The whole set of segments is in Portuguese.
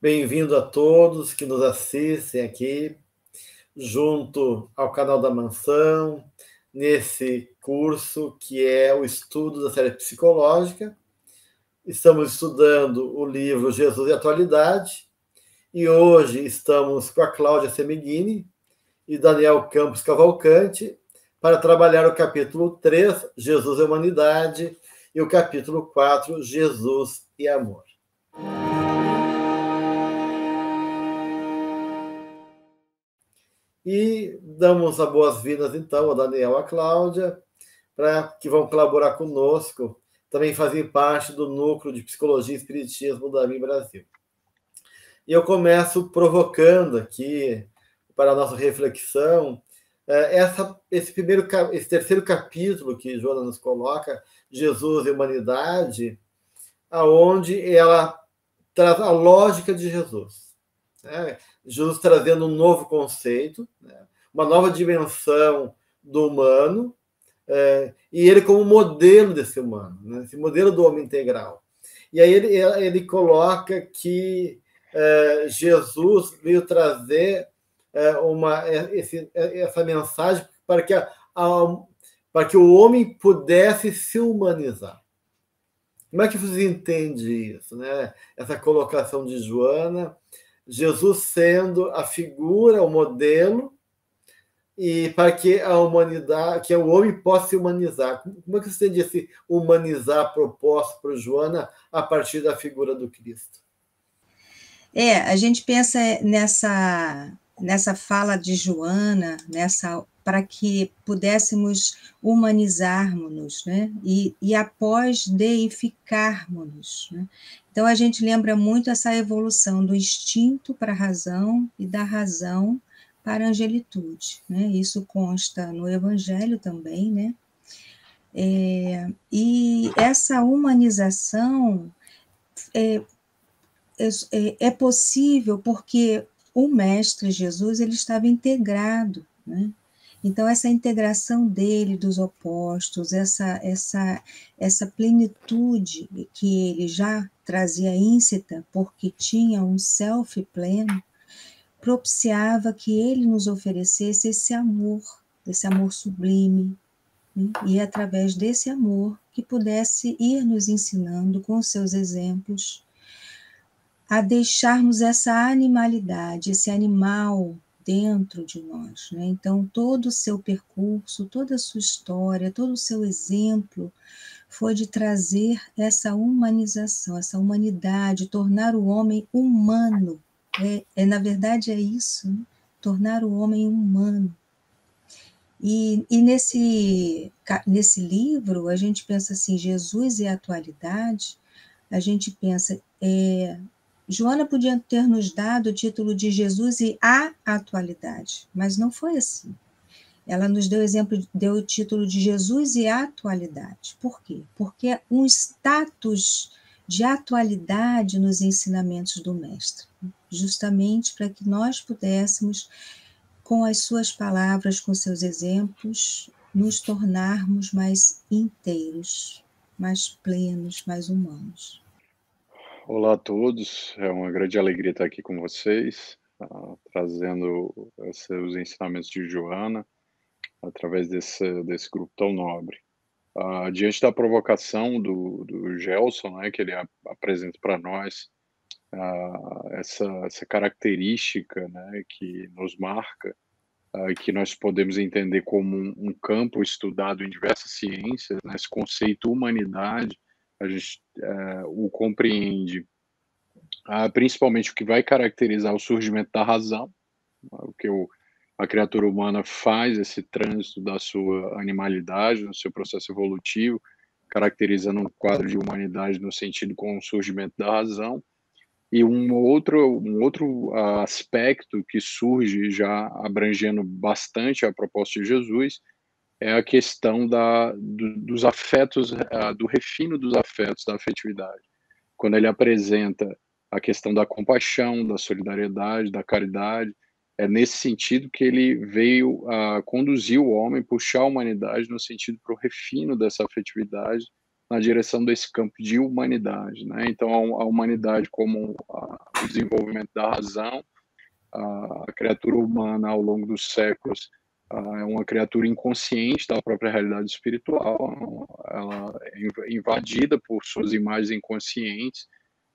Bem-vindo a todos que nos assistem aqui, junto ao canal da Mansão, nesse curso que é o estudo da série psicológica. Estamos estudando o livro Jesus e a Atualidade, e hoje estamos com a Cláudia Semeghini e Daniel Campos Cavalcante para trabalhar o capítulo 3, Jesus e a Humanidade, e o capítulo 4, Jesus e Amor. E damos as boas-vindas, então, ao Daniel e à Cláudia, que vão colaborar conosco, também fazem parte do Núcleo de Psicologia e Espiritismo da AMI Brasil. E eu começo provocando aqui, para a nossa reflexão, esse terceiro capítulo que Joana nos coloca, Jesus e Humanidade, aonde ela traz a lógica de Jesus. Jesus trazendo um novo conceito, uma nova dimensão do humano, e ele como modelo desse humano, esse modelo do homem integral. E aí ele coloca que Jesus veio trazer essa mensagem para que o homem pudesse se humanizar. Como é que você entende isso, né? Essa colocação de Joana, Jesus sendo a figura, o modelo, e para que a humanidade, que o homem possa se humanizar. Como é que você entende esse humanizar proposto por Joana a partir da figura do Cristo? A gente pensa nessa fala de Joana, para que pudéssemos humanizarmos-nos, né? E após deificarmos-nos, né? Então, a gente lembra muito essa evolução do instinto para a razão e da razão para a angelitude, né? Isso consta no Evangelho também, né? E essa humanização é possível porque o Mestre Jesus ele estava integrado, né? Então, essa integração dele, dos opostos, essa plenitude que ele já trazia íncita, porque tinha um self pleno, propiciava que ele nos oferecesse esse amor sublime, né? E é através desse amor que pudesse ir nos ensinando com os seus exemplos a deixarmos essa animalidade, esse animal dentro de nós, né? Então, todo o seu percurso, toda a sua história, todo o seu exemplo foi de trazer essa humanização, essa humanidade, tornar o homem humano. Na verdade, é isso, né? Tornar o homem humano. E nesse livro, a gente pensa assim, Jesus e a atualidade, a gente pensa... Joana podia ter nos dado o título de Jesus e a atualidade, mas não foi assim. Ela nos deu o título de Jesus e a atualidade. Por quê? Porque é um status de atualidade nos ensinamentos do Mestre, justamente para que nós pudéssemos, com as suas palavras, com seus exemplos, nos tornarmos mais inteiros, mais plenos, mais humanos. Olá a todos, é uma grande alegria estar aqui com vocês, trazendo os ensinamentos de Joana através desse grupo tão nobre. Diante da provocação do Gelson, né, que ele apresenta para nós, essa característica, né, que nos marca, que nós podemos entender como um campo estudado em diversas ciências, né, esse conceito humanidade, a gente o compreende principalmente o que vai caracterizar o surgimento da razão, o que a criatura humana faz, esse trânsito da sua animalidade, no seu processo evolutivo, caracterizando um quadro de humanidade no sentido com o surgimento da razão, e um outro aspecto que surge já abrangendo bastante a proposta de Jesus, é a questão dos afetos, do refino dos afetos, da afetividade. Quando ele apresenta a questão da compaixão, da solidariedade, da caridade, é nesse sentido que ele veio a conduzir o homem, puxar a humanidade no sentido para o refino dessa afetividade, na direção desse campo de humanidade, né? Então, a humanidade como o desenvolvimento da razão, a criatura humana ao longo dos séculos é uma criatura inconsciente da própria realidade espiritual, ela é invadida por suas imagens inconscientes,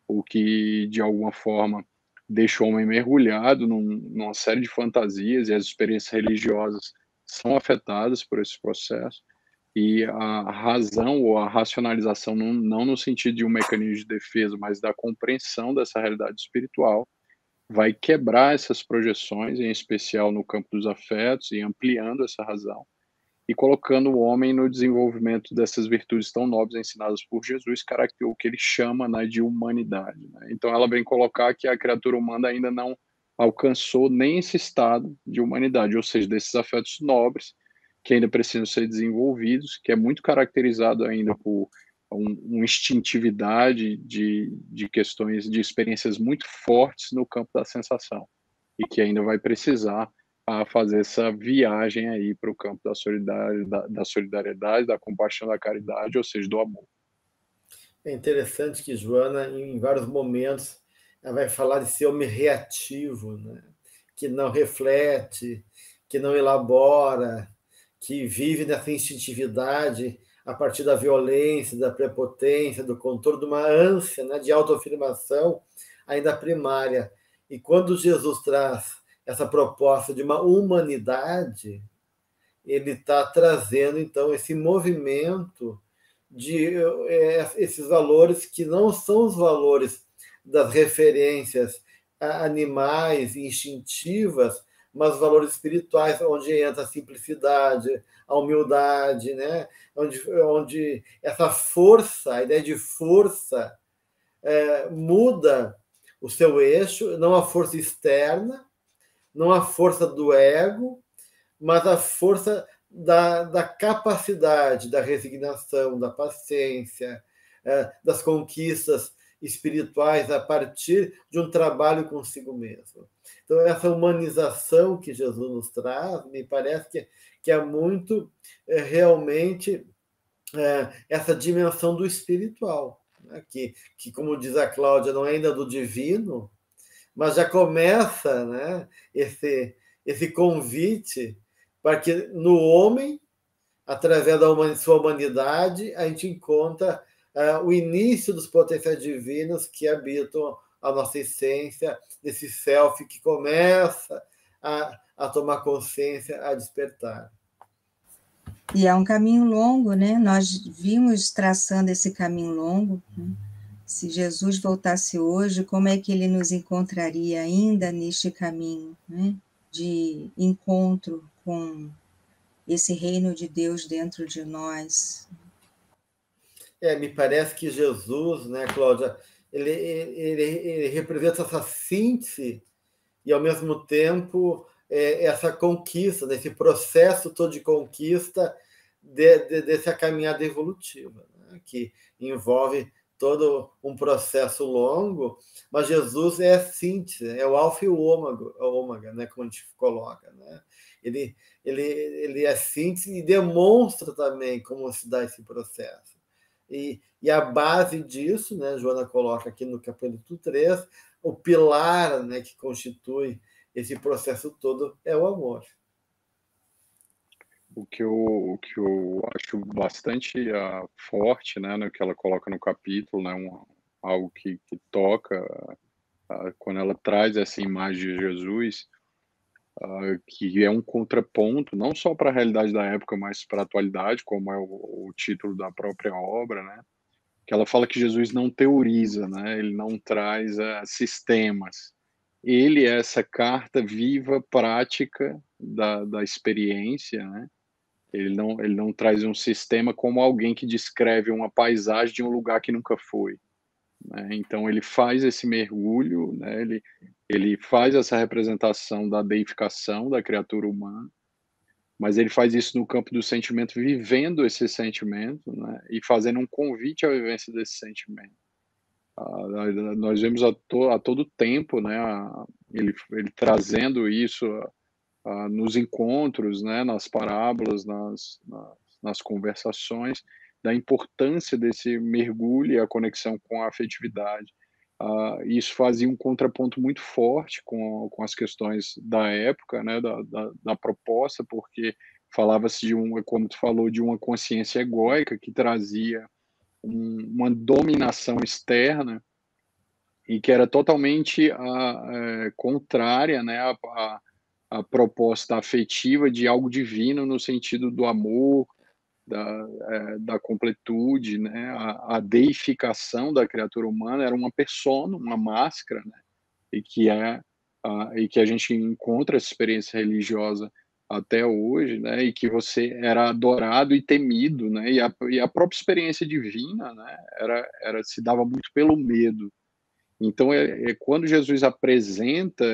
o que de alguma forma deixa o homem mergulhado numa série de fantasias, e as experiências religiosas são afetadas por esse processo. E a razão ou a racionalização, não no sentido de um mecanismo de defesa, mas da compreensão dessa realidade espiritual, vai quebrar essas projeções, em especial no campo dos afetos, e ampliando essa razão, e colocando o homem no desenvolvimento dessas virtudes tão nobres ensinadas por Jesus, o que ele chama, né, de humanidade, né? Então ela vem colocar que a criatura humana ainda não alcançou nem esse estado de humanidade, ou seja, desses afetos nobres que ainda precisam ser desenvolvidos, que é muito caracterizado ainda por uma instintividade de questões, de experiências muito fortes no campo da sensação, e que ainda vai precisar fazer essa viagem aí para o campo da solidariedade, da compaixão, da caridade, ou seja, do amor. É interessante que Joana, em vários momentos, ela vai falar de ser homem reativo, né? Que não reflete, que não elabora, que vive nessa instintividade a partir da violência, da prepotência, do controle, de uma ânsia, né, de autoafirmação ainda primária. E quando Jesus traz essa proposta de uma humanidade, ele está trazendo, então, esse movimento de esses valores que não são os valores das referências animais, instintivas, mas valores espirituais, onde entra a simplicidade, a humildade, né? onde essa força, a ideia de força, muda o seu eixo, não a força externa, não a força do ego, mas a força da capacidade, da resignação, da paciência, das conquistas espirituais a partir de um trabalho consigo mesmo. Então, essa humanização que Jesus nos traz, me parece que é muito realmente essa dimensão do espiritual, né? que, como diz a Cláudia, não é ainda do divino, mas já começa, né, esse convite para que no homem, através da sua humanidade, a gente encontra o início dos potenciais divinos que habitam a nossa essência, desse self que começa a tomar consciência, a despertar. E é um caminho longo, né? Nós vimos traçando esse caminho longo, né? Se Jesus voltasse hoje, como é que ele nos encontraria ainda neste caminho, né? De encontro com esse reino de Deus dentro de nós? Me parece que Jesus, né, Cláudia, ele representa essa síntese e, ao mesmo tempo, essa conquista, desse processo todo de conquista dessa caminhada evolutiva, né, que envolve todo um processo longo, mas Jesus é a síntese, é o alfa e o ômega, né, como a gente coloca, né? Ele é síntese e demonstra também como se dá esse processo. E a base disso, né, Joana coloca aqui no capítulo 3, o pilar, né, que constitui esse processo todo é o amor. O que eu acho bastante forte, né, no que ela coloca no capítulo, né, algo que toca quando ela traz essa imagem de Jesus, que é um contraponto, não só para a realidade da época, mas para a atualidade, como é o título da própria obra, né? Que ela fala que Jesus não teoriza, né? Ele não traz sistemas. Ele é essa carta viva, prática da experiência, né? Ele não traz um sistema como alguém que descreve uma paisagem de um lugar que nunca foi, né? Então ele faz esse mergulho, né? Ele faz essa representação da deificação da criatura humana, mas ele faz isso no campo do sentimento, vivendo esse sentimento, né? E fazendo um convite à vivência desse sentimento. Nós vemos a todo tempo, né? Ele trazendo isso nos encontros, né? Nas parábolas, nas conversações, da importância desse mergulho e a conexão com a afetividade. Isso fazia um contraponto muito forte com as questões da época, né, da proposta, porque falava-se como tu falou, de uma consciência egóica que trazia uma dominação externa e que era totalmente contrária, né, à proposta afetiva de algo divino no sentido do amor, da completude, né, a deificação da criatura humana era uma persona, uma máscara, né, e que a gente encontra essa experiência religiosa até hoje, né, e que você era adorado e temido, né, e a própria experiência divina, né, se dava muito pelo medo. Então, quando Jesus apresenta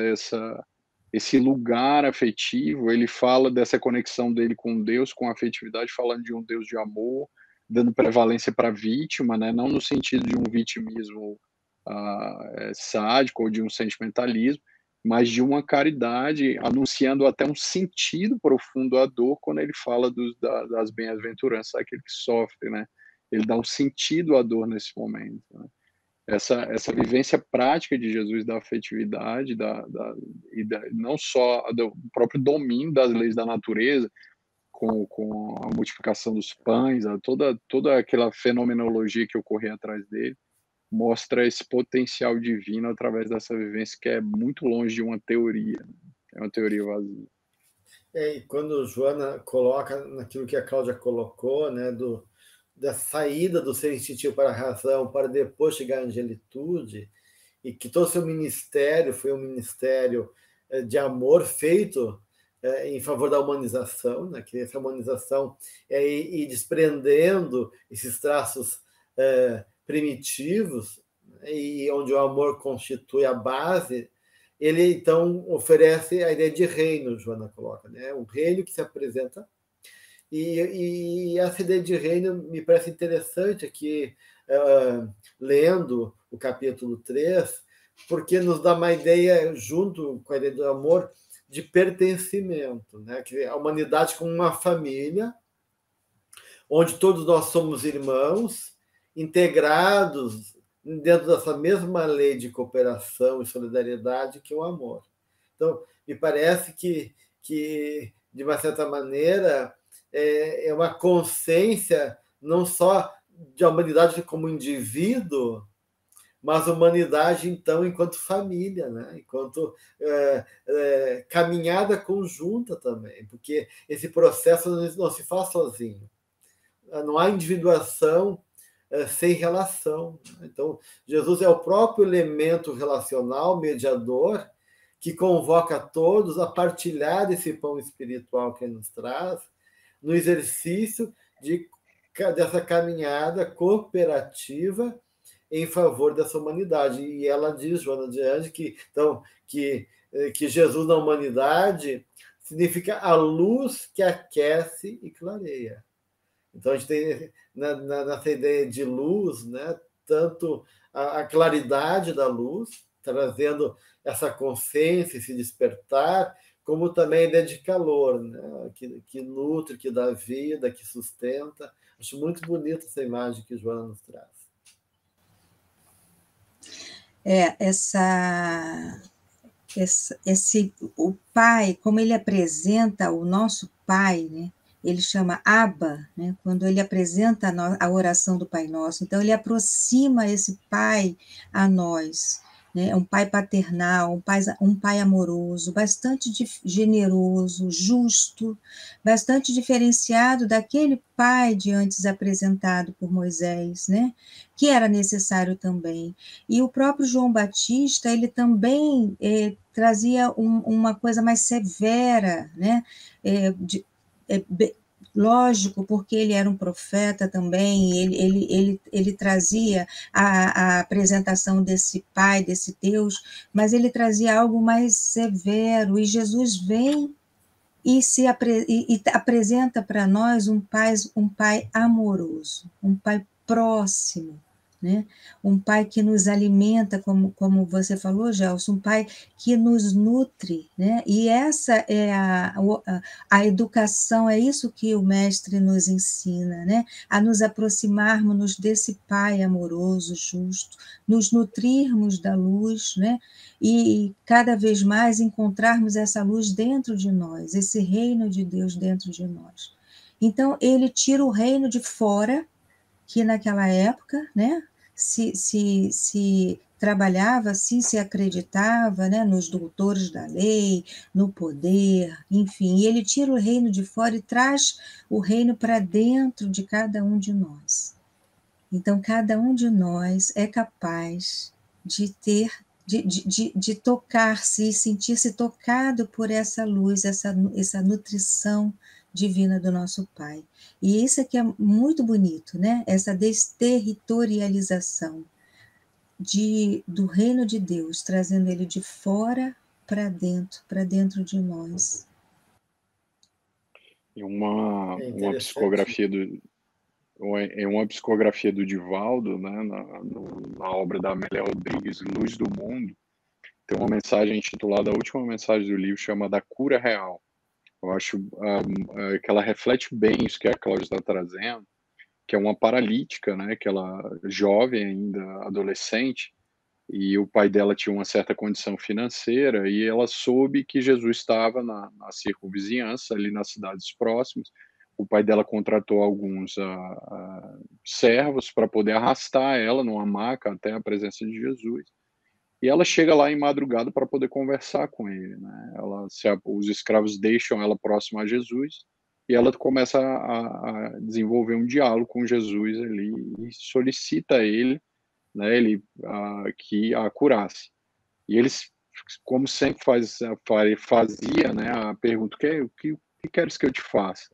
esse lugar afetivo, ele fala dessa conexão dele com Deus, com a afetividade, falando de um Deus de amor, dando prevalência para a vítima, né? Não no sentido de um vitimismo sádico ou de um sentimentalismo, mas de uma caridade, anunciando até um sentido profundo à dor quando ele fala das bem-aventuranças, daquele que sofre, né? Ele dá um sentido à dor nesse momento, né? Essa vivência prática de Jesus da afetividade, não só do próprio domínio das leis da natureza, com a multiplicação dos pães, toda aquela fenomenologia que ocorria atrás dele, mostra esse potencial divino através dessa vivência que é muito longe de uma teoria, né? É uma teoria vazia. E quando Joana coloca naquilo que a Cláudia colocou, né, da saída do ser instintivo para a razão, para depois chegar à angelitude, e que todo o seu ministério foi um ministério de amor feito em favor da humanização, né, que essa humanização é ir desprendendo esses traços primitivos, e onde o amor constitui a base. Ele, então, oferece a ideia de reino, Joana coloca, né? Um reino que se apresenta. E essa ideia de reino me parece interessante aqui, lendo o capítulo 3, porque nos dá uma ideia, junto com a ideia do amor, de pertencimento, né? Que a humanidade como uma família, onde todos nós somos irmãos, integrados dentro dessa mesma lei de cooperação e solidariedade que é o amor. Então, me parece que de uma certa maneira, é uma consciência não só de humanidade como indivíduo, mas humanidade, então, enquanto família, né? Enquanto caminhada conjunta também, porque esse processo não se faz sozinho. Não há individuação sem relação. Então, Jesus é o próprio elemento relacional, mediador, que convoca todos a partilhar esse pão espiritual que ele nos traz, no exercício dessa caminhada cooperativa em favor dessa humanidade. E ela diz, Joana de Ângeles, que Jesus na humanidade significa a luz que aquece e clareia. Então, a gente tem nessa ideia de luz, né, tanto a claridade da luz, trazendo essa consciência, esse despertar, como também a ideia de calor, né, que nutre, que dá vida, que sustenta. Acho muito bonita essa imagem que Joana nos traz. O Pai, como ele apresenta o nosso Pai, né? Ele chama Abba, né? Quando ele apresenta a oração do Pai Nosso. Então, ele aproxima esse Pai a nós, né? Um Pai paternal, um pai amoroso, bastante generoso, justo, bastante diferenciado daquele Pai de antes apresentado por Moisés, né? Que era necessário também. E o próprio João Batista, ele também trazia uma coisa mais severa, né? Lógico, porque ele era um profeta também, ele trazia a apresentação desse Pai, desse Deus, mas ele trazia algo mais severo, e Jesus vem e apresenta para nós um pai amoroso, um pai próximo, né? Um pai que nos alimenta, como você falou, Gelson, um pai que nos nutre, né? E essa é a educação, é isso que o mestre nos ensina, né? A nos aproximarmos desse pai amoroso, justo, nos nutrirmos da luz, né? E cada vez mais encontrarmos essa luz dentro de nós, esse reino de Deus dentro de nós. Então, ele tira o reino de fora, que naquela época, né, se trabalhava assim, se acreditava, né, nos doutores da lei, no poder, enfim, e ele tira o reino de fora e traz o reino para dentro de cada um de nós. Então, cada um de nós é capaz de ter, de tocar-se e sentir-se tocado por essa luz, essa nutrição divina do nosso Pai. E isso é que é muito bonito, né? Essa desterritorialização do reino de Deus, trazendo ele de fora para dentro de nós. E uma psicografia uma psicografia do Divaldo, né, na obra da Amélia Rodrigues, Luz do Mundo, tem uma mensagem intitulada, a última mensagem do livro, chama Da Cura Real. Eu acho que ela reflete bem isso que a Cláudia está trazendo, que é uma paralítica, né, que ela jovem ainda, adolescente, e o pai dela tinha uma certa condição financeira, e ela soube que Jesus estava na circunvizinhança, ali nas cidades próximas. O pai dela contratou alguns servos para poder arrastar ela numa maca até a presença de Jesus. E ela chega lá em madrugada para poder conversar com ele, né? Os escravos deixam ela próxima a Jesus e ela começa a desenvolver um diálogo com Jesus ali e solicita a ele, né, que a curasse. E eles, como sempre fazia, né, a pergunta: o que queres que eu te faça?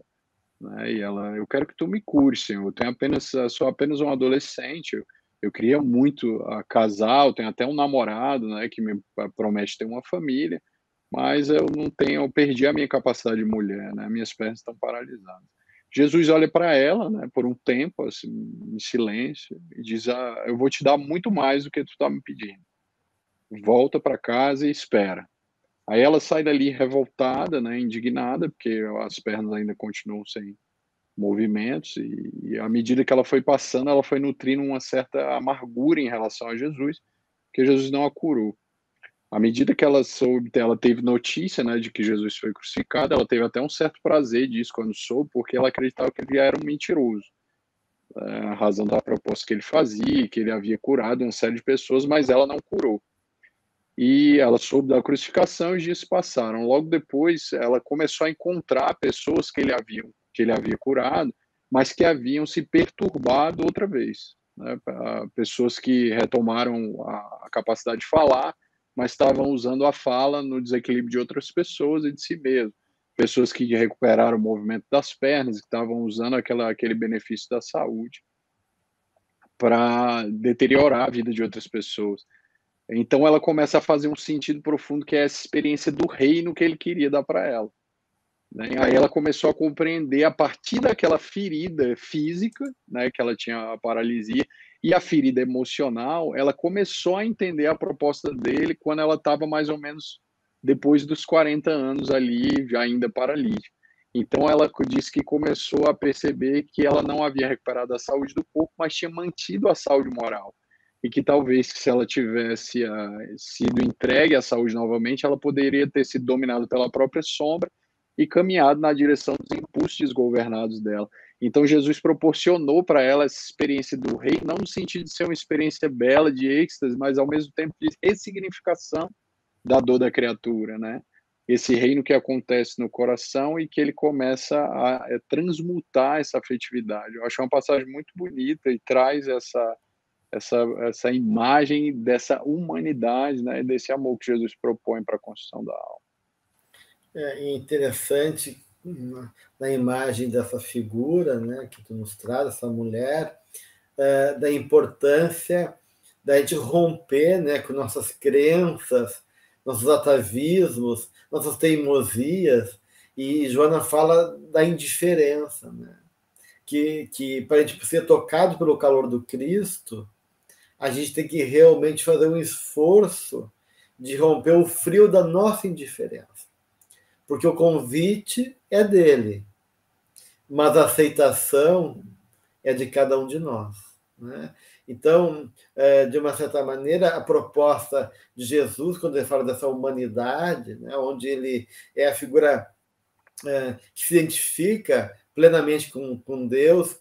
Né? E ela: eu quero que tu me cures, Senhor. Sou apenas um adolescente. Eu queria muito casar, eu tenho até um namorado, né, que me promete ter uma família, mas eu não tenho, eu perdi a minha capacidade de mulher, né? Minhas pernas estão paralisadas. Jesus olha para ela, né, por um tempo, assim, em silêncio, e diz: eu vou te dar muito mais do que tu está me pedindo. Volta para casa e espera. Aí ela sai dali revoltada, né, indignada, porque as pernas ainda continuam sem movimentos, e à medida que ela foi passando, ela foi nutrindo uma certa amargura em relação a Jesus, porque Jesus não a curou. À medida que ela teve notícia, né, de que Jesus foi crucificado, ela teve até um certo prazer disso quando soube, porque ela acreditava que ele era um mentiroso. A razão da proposta que ele fazia, que ele havia curado uma série de pessoas, mas ela não curou. E ela soube da crucificação e os dias passaram. Logo depois, ela começou a encontrar pessoas que ele havia curado, mas que haviam se perturbado outra vez, né? Pessoas que retomaram a capacidade de falar, mas estavam usando a fala no desequilíbrio de outras pessoas e de si mesmo. Pessoas que recuperaram o movimento das pernas, que estavam usando aquele benefício da saúde para deteriorar a vida de outras pessoas. Então ela começa a fazer um sentido profundo, que é essa experiência do reino que ele queria dar para ela, né? Aí ela começou a compreender, a partir daquela ferida física, né, que ela tinha a paralisia, e a ferida emocional, ela começou a entender a proposta dele quando ela estava mais ou menos depois dos 40 anos ali, já ainda paralítica. Então ela disse que começou a perceber que ela não havia recuperado a saúde do corpo, mas tinha mantido a saúde moral. E que talvez, se ela tivesse sido entregue à saúde novamente, ela poderia ter sido dominada pela própria sombra e caminhado na direção dos impulsos desgovernados dela. Então Jesus proporcionou para ela essa experiência do rei, não no sentido de ser uma experiência bela, de êxtase, mas ao mesmo tempo de ressignificação da dor da criatura, né? Esse reino que acontece no coração e que ele começa a transmutar essa afetividade. Eu acho uma passagem muito bonita e traz essa imagem dessa humanidade, né, desse amor que Jesus propõe para a construção da alma. É interessante, na imagem dessa figura, né, que tu nos traz, essa mulher, da importância da gente romper, né, com nossas crenças, nossos atavismos, nossas teimosias, e Joana fala da indiferença, né, que para a gente ser tocado pelo calor do Cristo, a gente tem que realmente fazer um esforço de romper o frio da nossa indiferença. Porque o convite é dele, mas a aceitação é de cada um de nós, né? Então, de uma certa maneira, a proposta de Jesus, quando ele fala dessa humanidade, né, onde ele é a figura que se identifica plenamente com Deus,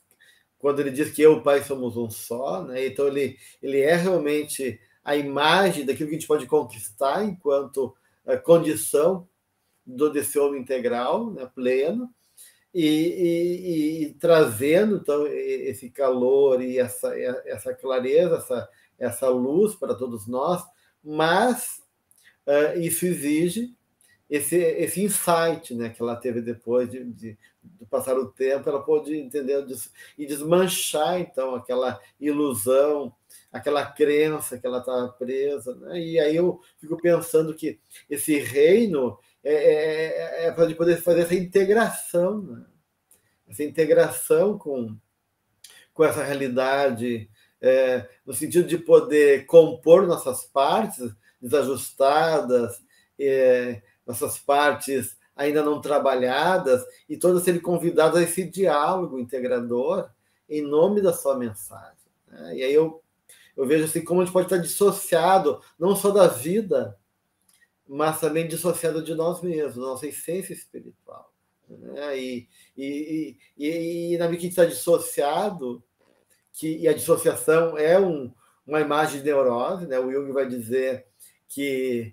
quando ele diz que eu e o Pai somos um só, né? Então ele é realmente a imagem daquilo que a gente pode conquistar enquanto condição desse homem integral, né, pleno, e trazendo então esse calor e essa clareza, essa luz para todos nós, mas isso exige esse insight, né, que ela teve depois de passar o tempo, ela pôde entender e desmanchar, então, aquela ilusão, aquela crença que ela estava presa, né? E aí eu fico pensando que esse reino é para poder fazer essa integração, né? Essa integração com essa realidade, no sentido de poder compor nossas partes desajustadas, nossas partes ainda não trabalhadas, e todas serem convidadas a esse diálogo integrador em nome da sua mensagem, né? E aí eu vejo assim como a gente pode estar dissociado, não só da vida, mas também dissociado de nós mesmos, da nossa essência espiritual, né? E na medida que a gente está dissociado, e a dissociação é uma imagem de neurose, né? O Jung vai dizer que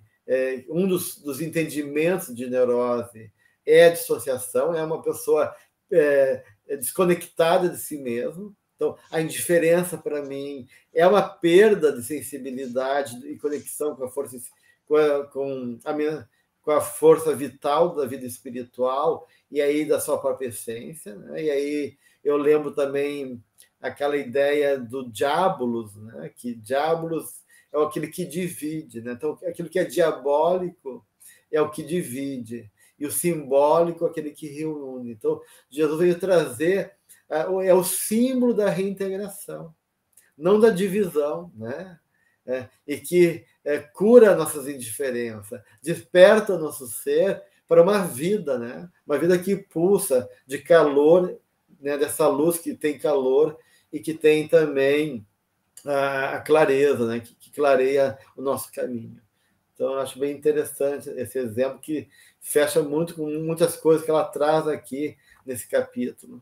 um dos entendimentos de neurose é a dissociação, é uma pessoa desconectada de si mesmo. Então, a indiferença, para mim, é uma perda de sensibilidade e conexão com a força, com a força vital da vida espiritual e aí da sua própria essência, né? E aí eu lembro também aquela ideia do diabolos, né? Que diabolos é aquele que divide, né? Então, aquilo que é diabólico é o que divide, e o simbólico é aquele que reúne. Então, Jesus veio trazer, é o símbolo da reintegração, não da divisão, né? E que cura nossas indiferenças, desperta o nosso ser para uma vida, né? Uma vida que pulsa de calor, né? Dessa luz que tem calor e que tem também a clareza, né? Que clareia o nosso caminho. Então, eu acho bem interessante esse exemplo que fecha muito com muitas coisas que ela traz aqui nesse capítulo.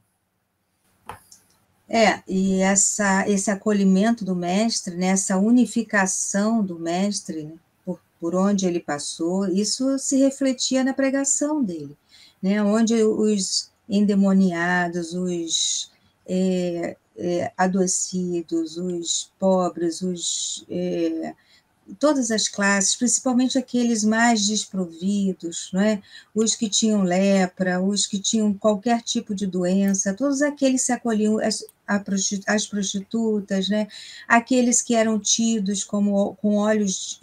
E esse acolhimento do mestre, né, essa unificação do mestre, né, por onde ele passou, isso se refletia na pregação dele, né, onde os endemoniados, os adoecidos, os pobres, todas as classes, principalmente aqueles mais desprovidos, não é? Os que tinham lepra, os que tinham qualquer tipo de doença, todos aqueles se acolhiam, as prostitutas, né? Aqueles que eram tidos com olhos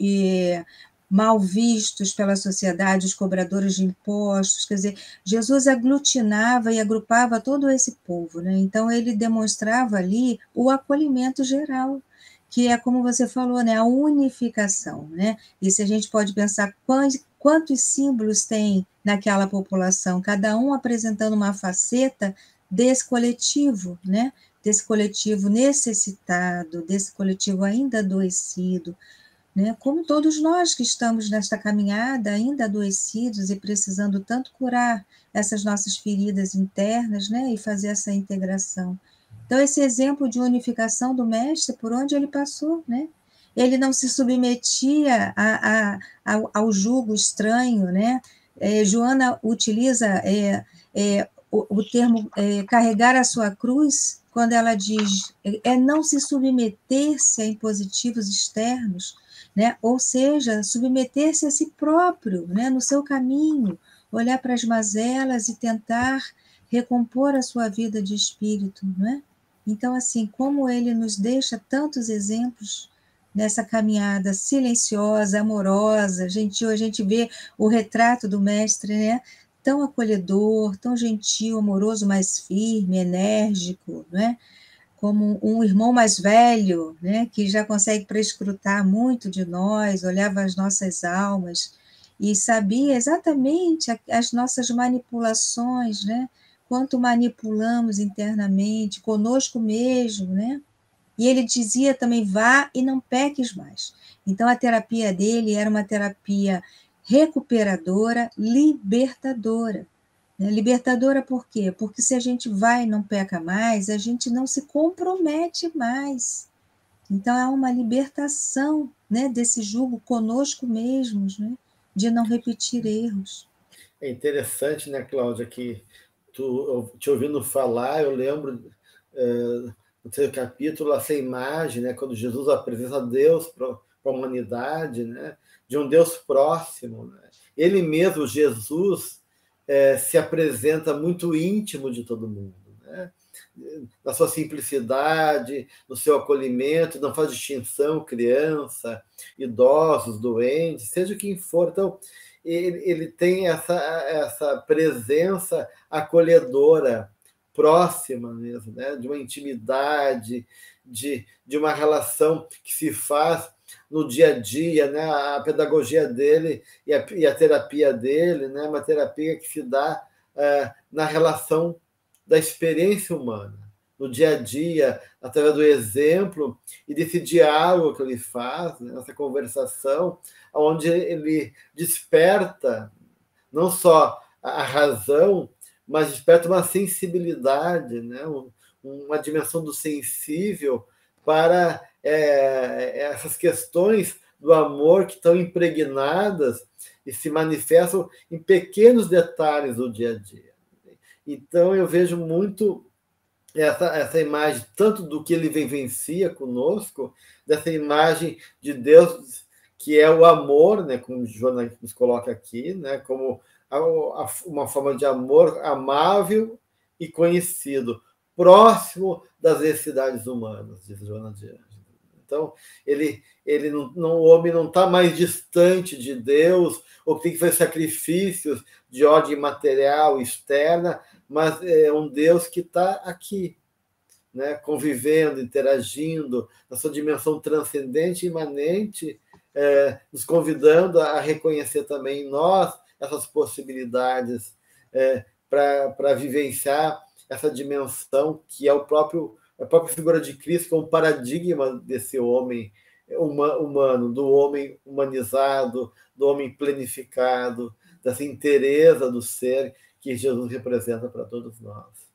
mal vistos pela sociedade, os cobradores de impostos, quer dizer, Jesus aglutinava e agrupava todo esse povo, né? Então ele demonstrava ali o acolhimento geral, que é como você falou, né, a unificação, né? E se a gente pode pensar quantos símbolos tem naquela população, cada um apresentando uma faceta desse coletivo, né? Desse coletivo necessitado, desse coletivo ainda adoecido, né? Como todos nós que estamos nesta caminhada ainda adoecidos e precisando tanto curar essas nossas feridas internas, né? E fazer essa integração. Então, esse exemplo de unificação do mestre, por onde ele passou, né? Ele não se submetia ao jugo estranho, né? Joana utiliza o termo carregar a sua cruz, quando ela diz não se submeter-se a impositivos externos, né? Ou seja, submeter-se a si próprio, né? No seu caminho, olhar para as mazelas e tentar recompor a sua vida de espírito, não é? Então, assim, como ele nos deixa tantos exemplos nessa caminhada silenciosa, amorosa, gentil, a gente vê o retrato do mestre, né? Tão acolhedor, tão gentil, amoroso, mas firme, enérgico, né? como um irmão mais velho, né, que já consegue prescrutar muito de nós, olhava as nossas almas e sabia exatamente as nossas manipulações, né, quanto manipulamos internamente, conosco mesmo, né? E ele dizia também, vá e não peques mais. Então, a terapia dele era uma terapia recuperadora, libertadora. Libertadora por quê? Porque se a gente vai e não peca mais, a gente não se compromete mais. Então, é uma libertação, né, desse julgo conosco mesmos, né, de não repetir erros. É interessante, né, Cláudia, que eu te ouvindo falar, eu lembro no seu capítulo, essa imagem, né, quando Jesus apresenta Deus para a humanidade, né, de um Deus próximo. Né? Ele mesmo, Jesus, se apresenta muito íntimo de todo mundo, né? Na sua simplicidade, no seu acolhimento, não faz distinção, criança, idosos, doentes, seja quem for. Então, ele tem essa presença acolhedora, próxima mesmo, né? De uma intimidade, de uma relação que se faz no dia a dia, né? A pedagogia dele e a terapia dele, né? Uma terapia que se dá na relação da experiência humana, no dia a dia, através do exemplo e desse diálogo que ele faz, né? Essa conversação, onde ele desperta não só a razão, mas desperta uma sensibilidade, né? Uma dimensão do sensível para essas questões do amor que estão impregnadas e se manifestam em pequenos detalhes do dia a dia. Então, eu vejo muito essa imagem, tanto do que ele vivencia conosco, dessa imagem de Deus, que é o amor, né, como o Jonas nos coloca aqui, né, como uma forma de amor amável e conhecido, próximo das necessidades humanas, diz Jonas de Angelis. Então, o homem não está mais distante de Deus, ou tem que fazer sacrifícios de ordem material externa, mas é um Deus que está aqui, né, convivendo, interagindo, na sua dimensão transcendente e imanente, nos convidando a reconhecer também em nós essas possibilidades para vivenciar essa dimensão que é a própria figura de Cristo, como paradigma desse homem humano, do homem humanizado, do homem planificado, dessa inteireza do ser que Jesus representa para todos nós.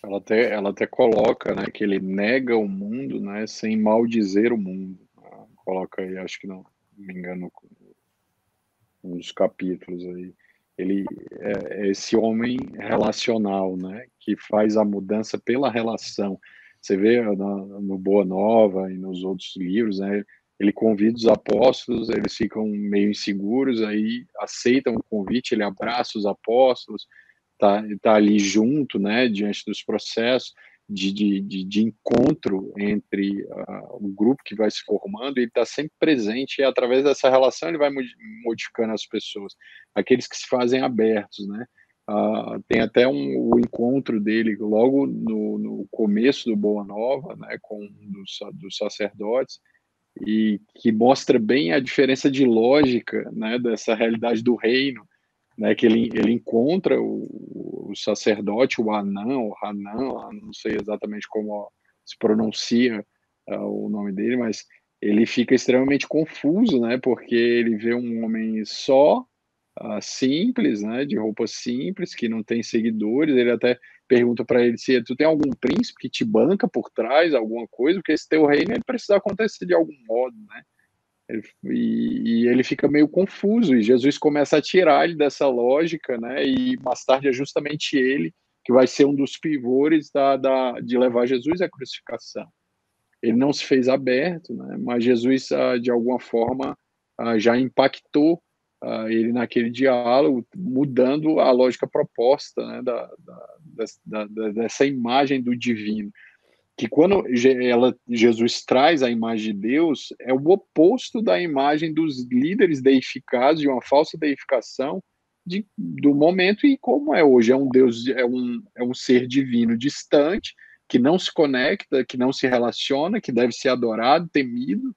Ela até coloca, né, que ele nega o mundo, né, sem maldizer o mundo. Coloca aí, acho que não me engano, um dos capítulos aí. Ele é esse homem relacional, né, que faz a mudança pela relação. Você vê no Boa Nova e nos outros livros, né, ele convida os apóstolos, eles ficam meio inseguros, aí aceitam o convite, ele abraça os apóstolos, tá ali junto, né, diante dos processos de encontro entre o grupo que vai se formando, ele está sempre presente, e através dessa relação ele vai modificando as pessoas, aqueles que se fazem abertos, né. Tem até o encontro dele logo no começo do Boa Nova, né, com um dos sacerdotes, e que mostra bem a diferença de lógica, né, dessa realidade do reino, né, que ele encontra o sacerdote, o Hanan, não sei exatamente como se pronuncia o nome dele, mas ele fica extremamente confuso, né, porque ele vê um homem só, simples, né, de roupa simples, que não tem seguidores. Ele até pergunta para ele se tu tem algum príncipe que te banca por trás, alguma coisa, porque esse teu reino ele precisa acontecer de algum modo, né. E ele fica meio confuso, e Jesus começa a tirar ele dessa lógica, né? E mais tarde é justamente ele que vai ser um dos pivôs de levar Jesus à crucificação. Ele não se fez aberto, né? Mas Jesus, de alguma forma, já impactou ele naquele diálogo, mudando a lógica proposta, né? Dessa imagem do divino, que quando Jesus traz a imagem de Deus, é o oposto da imagem dos líderes deificados, de uma falsa deificação do momento, e como é hoje, é um Deus, é um ser divino distante, que não se conecta, que não se relaciona, que deve ser adorado, temido,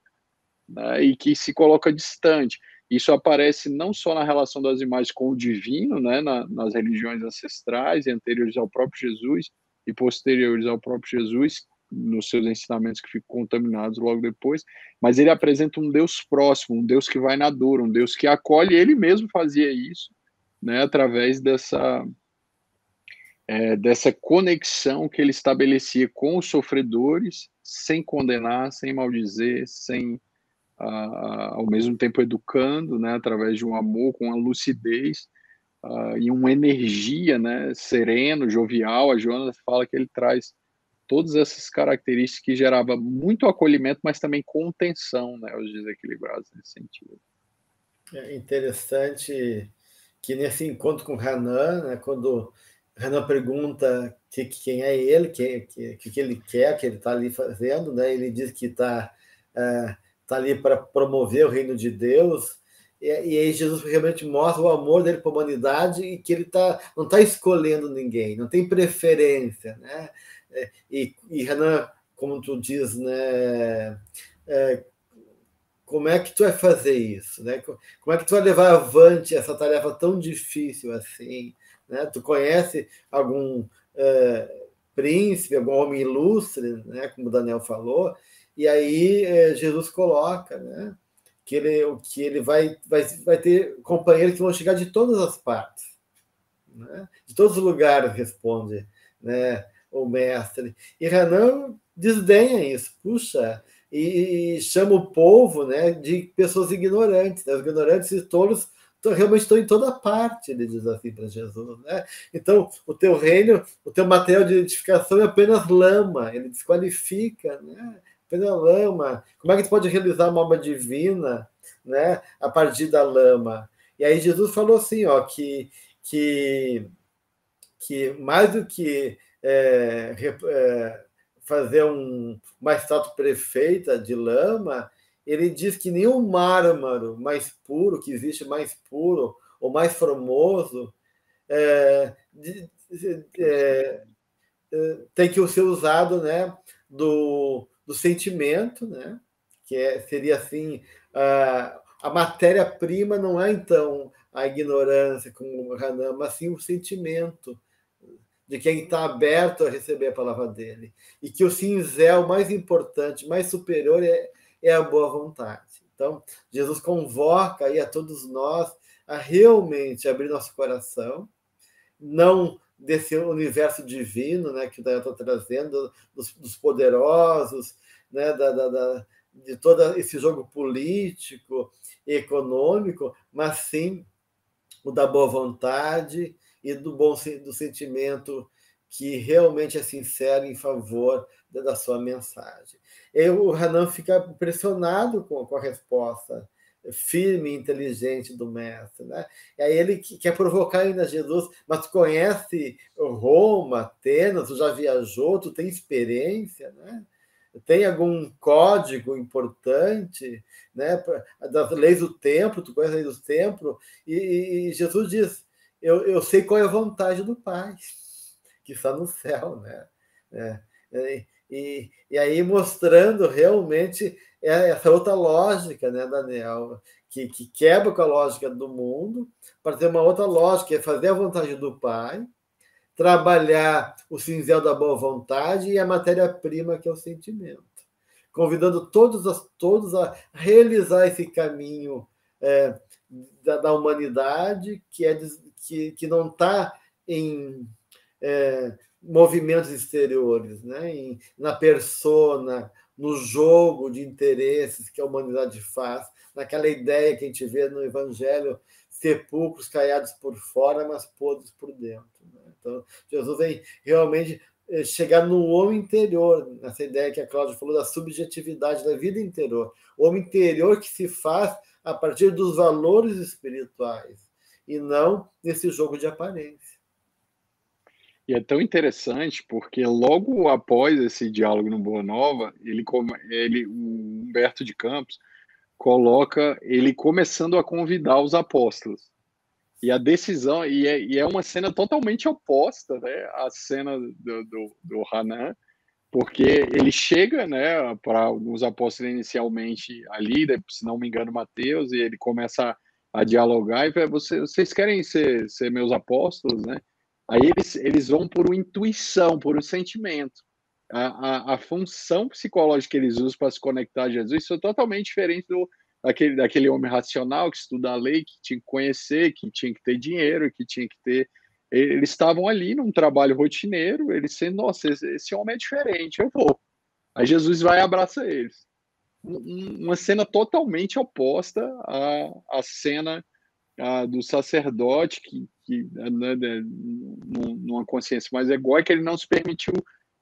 né, e que se coloca distante. Isso aparece não só na relação das imagens com o divino, né, nas religiões ancestrais e anteriores ao próprio Jesus e posteriores ao próprio Jesus, nos seus ensinamentos que ficam contaminados logo depois, mas ele apresenta um Deus próximo, um Deus que vai na dor, um Deus que acolhe. Ele mesmo fazia isso, né, através dessa conexão que ele estabelecia com os sofredores, sem condenar, sem maldizer, sem ao mesmo tempo educando, né, através de um amor com uma lucidez e uma energia, né, sereno, jovial. A Joana fala que ele traz todas essas características que gerava muito acolhimento, mas também contenção, né, aos desequilibrados nesse sentido. É interessante que nesse encontro com Hanan, né, quando Hanan pergunta quem é ele, que ele quer, que ele está ali fazendo, né, ele diz que está ali para promover o reino de Deus, e aí Jesus realmente mostra o amor dele para a humanidade e que ele não está escolhendo ninguém, não tem preferência, né? E Hanan, como tu diz, né, como é que tu vai fazer isso, né? Como é que tu vai levar avante essa tarefa tão difícil assim, né? Tu conhece algum príncipe, algum homem ilustre, né? Como o Daniel falou, e aí Jesus coloca, né, que ele vai ter companheiros que vão chegar de todas as partes, né? De todos os lugares, responde, né, o mestre. E Hanan desdenha isso, puxa, e chama o povo, né, de pessoas ignorantes. Os ignorantes e tolos realmente estão em toda parte, ele diz assim para Jesus, né? Então, o teu reino, o teu material de edificação é apenas lama, ele desqualifica, né? Apenas lama. Como é que tu pode realizar uma obra divina, né, a partir da lama? E aí Jesus falou assim, ó, que mais do que fazer uma estátua perfeita de lama, ele diz que nenhum mármore mais puro, que existe mais puro ou mais formoso, tem que ser usado, né, do sentimento, né, que seria assim, a matéria-prima não é então a ignorância, como o Hanan, mas sim o sentimento de quem está aberto a receber a palavra dele. E que o cinzel mais importante, mais superior é a boa vontade. Então, Jesus convoca aí a todos nós a realmente abrir nosso coração, não desse universo divino, né, que o Daniel está trazendo, dos poderosos, né, de todo esse jogo político e econômico, mas sim o da boa vontade e do sentimento que realmente é sincero em favor da sua mensagem. E o Hanan fica impressionado com a resposta firme e inteligente do mestre, né? E aí ele quer provocar ainda Jesus, mas tu conhece Roma, Atenas, tu já viajou, tu tem experiência, né? Tem algum código importante, né, das leis do templo, tu conhece as leis do templo, e Jesus diz, eu sei qual é a vontade do Pai, que está no céu, né? E aí mostrando realmente essa outra lógica, né, Daniel, que quebra com a lógica do mundo, para ter uma outra lógica, que é fazer a vontade do Pai, trabalhar o cinzel da boa vontade e a matéria-prima, que é o sentimento. Convidando todos a realizar esse caminho da humanidade, que não está em movimentos exteriores, né? Na persona, no jogo de interesses que a humanidade faz, naquela ideia que a gente vê no Evangelho, sepulcros caiados por fora, mas podres por dentro. Né? Então, Jesus vem realmente chegar no homem interior, nessa ideia que a Cláudia falou da subjetividade da vida interior. O homem interior que se faz a partir dos valores espirituais e não nesse jogo de aparência. E é tão interessante porque logo após esse diálogo no Boa Nova, o Humberto de Campos coloca ele começando a convidar os apóstolos. E a decisão, e é uma cena totalmente oposta, né, à cena do Hanan, porque ele chega, né, para alguns apóstolos inicialmente ali, se não me engano, Mateus, e ele começa a dialogar e fala, vocês querem ser meus apóstolos, né? Aí eles vão por uma intuição, por um sentimento. A função psicológica que eles usam para se conectar a Jesus é totalmente diferente daquele homem racional que estuda a lei, que tinha que conhecer, que tinha que ter dinheiro, que tinha que ter. Eles estavam ali num trabalho rotineiro, eles sendo, nossa, esse homem é diferente, eu vou. Aí Jesus vai e abraça eles. Uma cena totalmente oposta à cena do sacerdote, que né, numa consciência mais egóica, ele não se permitiu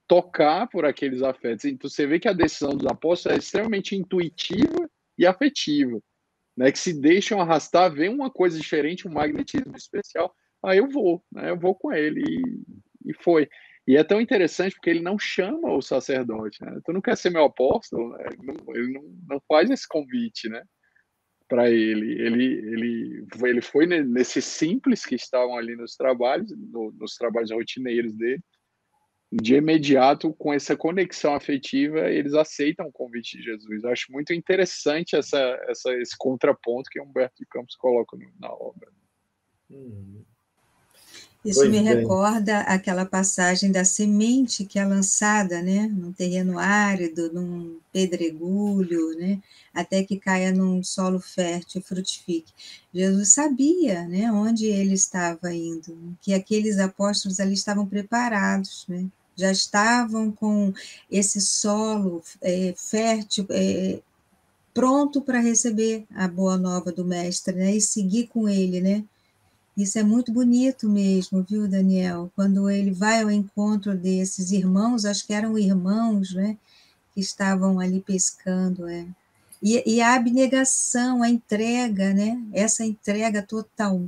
tocar por aqueles afetos. Então você vê que a decisão dos apóstolos é extremamente intuitiva e afetiva, né, que se deixam arrastar, vê uma coisa diferente, um magnetismo especial, aí eu vou, né, eu vou com ele, e foi. E é tão interessante porque ele não chama o sacerdote, né? Tu não quer ser meu apóstolo, né? Ele não faz esse convite, né, para ele. Ele foi nesses simples que estavam ali nos trabalhos, nos trabalhos rotineiros dele. De imediato, com essa conexão afetiva, eles aceitam o convite de Jesus. Eu acho muito interessante esse contraponto que Humberto de Campos coloca na obra. Isso Pois me bem. recorda aquela passagem da semente que é lançada, né, num terreno árido, num pedregulho, né, até que caia num solo fértil e frutifique. Jesus sabia, né, onde ele estava indo, que aqueles apóstolos ali estavam preparados, né, já estavam com esse solo fértil, pronto para receber a boa nova do mestre, né, e seguir com ele, né. Isso é muito bonito mesmo, viu, Daniel? Quando ele vai ao encontro desses irmãos, acho que eram irmãos, né, que estavam ali pescando, E a abnegação, a entrega, né? Essa entrega total,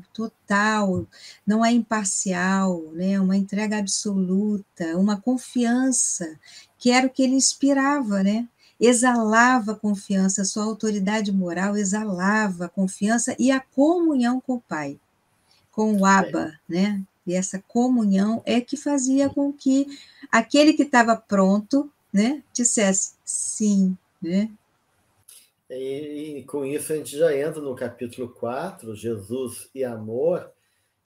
não é imparcial, né? Uma entrega absoluta, uma confiança, que era o que ele inspirava, né? Exalava confiança, sua autoridade moral exalava confiança e a comunhão com o Pai, com o Abba, né? E essa comunhão é que fazia com que aquele que estava pronto, né, dissesse sim, né? E com isso a gente já entra no capítulo 4, Jesus e Amor,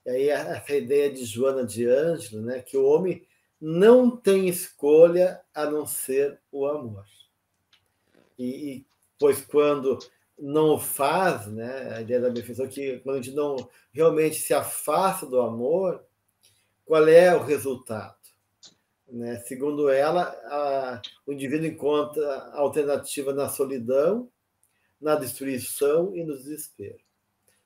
e aí essa ideia de Joana de Ângelo, né, que o homem não tem escolha a não ser o amor. Pois quando não o faz, né, a ideia da definição é que quando a gente não realmente se afasta do amor, qual é o resultado? Né? Segundo ela, o indivíduo encontra alternativa na solidão, na destruição e no desespero.